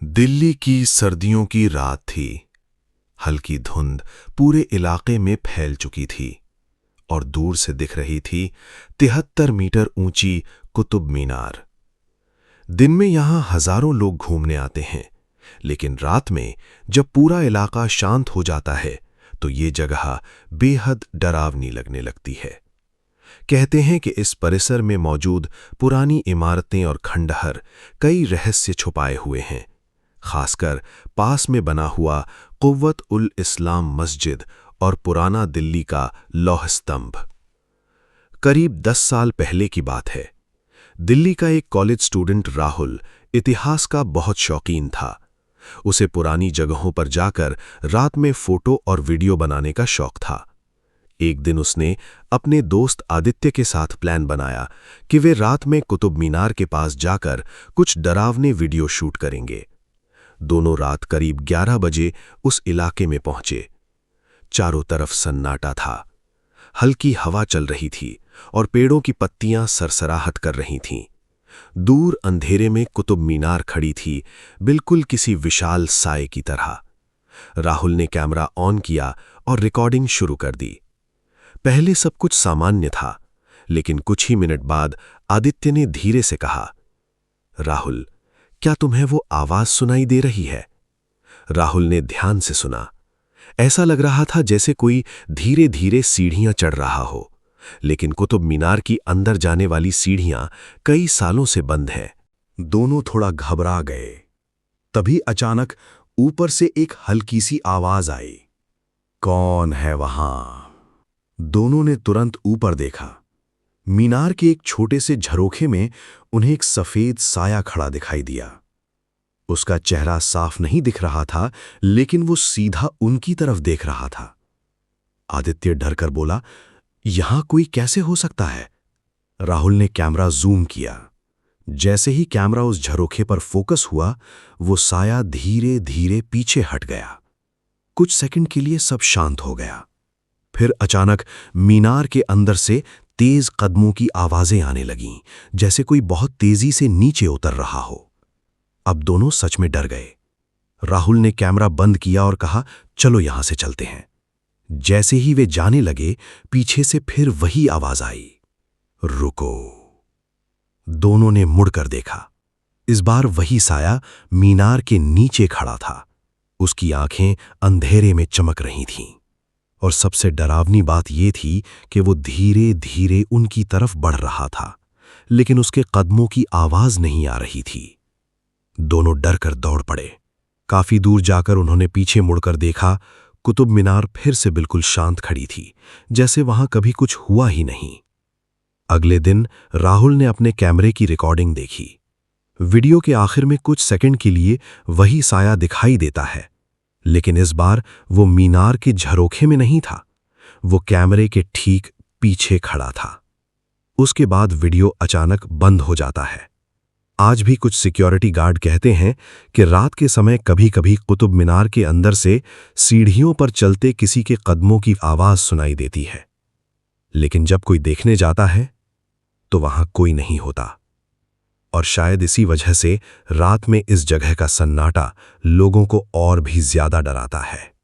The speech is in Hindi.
दिल्ली की सर्दियों की रात थी। हल्की धुंध पूरे इलाके में फैल चुकी थी और दूर से दिख रही थी 73 मीटर ऊंची कुतुब मीनार। दिन में यहां हजारों लोग घूमने आते हैं, लेकिन रात में जब पूरा इलाका शांत हो जाता है तो ये जगह बेहद डरावनी लगने लगती है। कहते हैं कि इस परिसर में मौजूद पुरानी इमारतें और खंडहर कई रहस्य छुपाए हुए हैं, खासकर पास में बना हुआ कुव्वत उल इस्लाम मस्जिद और पुराना दिल्ली का लौह स्तंभ। करीब 10 साल पहले की बात है। दिल्ली का एक कॉलेज स्टूडेंट राहुल इतिहास का बहुत शौकीन था। उसे पुरानी जगहों पर जाकर रात में फोटो और वीडियो बनाने का शौक था। एक दिन उसने अपने दोस्त आदित्य के साथ प्लान बनाया कि वे रात में कुतुब मीनार के पास जाकर कुछ डरावने वीडियो शूट करेंगे। दोनों रात करीब 11 बजे उस इलाके में पहुंचे। चारों तरफ सन्नाटा था। हल्की हवा चल रही थी और पेड़ों की पत्तियां सरसराहट कर रही थीं। दूर अंधेरे में कुतुब मीनार खड़ी थी, बिल्कुल किसी विशाल साए की तरह। राहुल ने कैमरा ऑन किया और रिकॉर्डिंग शुरू कर दी। पहले सब कुछ सामान्य था, लेकिन कुछ ही मिनट बाद आदित्य ने धीरे से कहा, राहुल, क्या तुम्हें वो आवाज सुनाई दे रही है? राहुल ने ध्यान से सुना। ऐसा लग रहा था जैसे कोई धीरे धीरे सीढ़ियां चढ़ रहा हो, लेकिन कुतुब मीनार की अंदर जाने वाली सीढ़ियां कई सालों से बंद है। दोनों थोड़ा घबरा गए। तभी अचानक ऊपर से एक हल्की सी आवाज आई, कौन है वहां? दोनों ने तुरंत ऊपर देखा। मीनार के एक छोटे से झरोखे में उन्हें एक सफेद साया खड़ा दिखाई दिया। उसका चेहरा साफ नहीं दिख रहा था, लेकिन वो सीधा उनकी तरफ देख रहा था। आदित्य डरकर बोला, यहां कोई कैसे हो सकता है? राहुल ने कैमरा जूम किया। जैसे ही कैमरा उस झरोखे पर फोकस हुआ, वो साया धीरे धीरे पीछे हट गया। कुछ सेकंड के लिए सब शांत हो गया। फिर अचानक मीनार के अंदर से तेज कदमों की आवाजें आने लगीं, जैसे कोई बहुत तेजी से नीचे उतर रहा हो। अब दोनों सच में डर गए। राहुल ने कैमरा बंद किया और कहा, चलो यहां से चलते हैं। जैसे ही वे जाने लगे, पीछे से फिर वही आवाज आई, रुको। दोनों ने मुड़कर देखा। इस बार वही साया मीनार के नीचे खड़ा था। उसकी आंखें अंधेरे में चमक रही थीं, और सबसे डरावनी बात यह थी कि वो धीरे धीरे उनकी तरफ बढ़ रहा था, लेकिन उसके कदमों की आवाज नहीं आ रही थी। दोनों डरकर दौड़ पड़े। काफी दूर जाकर उन्होंने पीछे मुड़कर देखा। कुतुब मीनार फिर से बिल्कुल शांत खड़ी थी, जैसे वहां कभी कुछ हुआ ही नहीं। अगले दिन राहुल ने अपने कैमरे की रिकॉर्डिंग देखी। वीडियो के आखिर में कुछ सेकंड के लिए वही साया दिखाई देता है, लेकिन इस बार वो मीनार के झरोखे में नहीं था। वो कैमरे के ठीक पीछे खड़ा था। उसके बाद वीडियो अचानक बंद हो जाता है। आज भी कुछ सिक्योरिटी गार्ड कहते हैं कि रात के समय कभी-कभी कुतुब मीनार के अंदर से सीढ़ियों पर चलते किसी के कदमों की आवाज सुनाई देती है, लेकिन जब कोई देखने जाता है तो वहां कोई नहीं होता। और शायद इसी वजह से रात में इस जगह का सन्नाटा लोगों को और भी ज्यादा डराता है।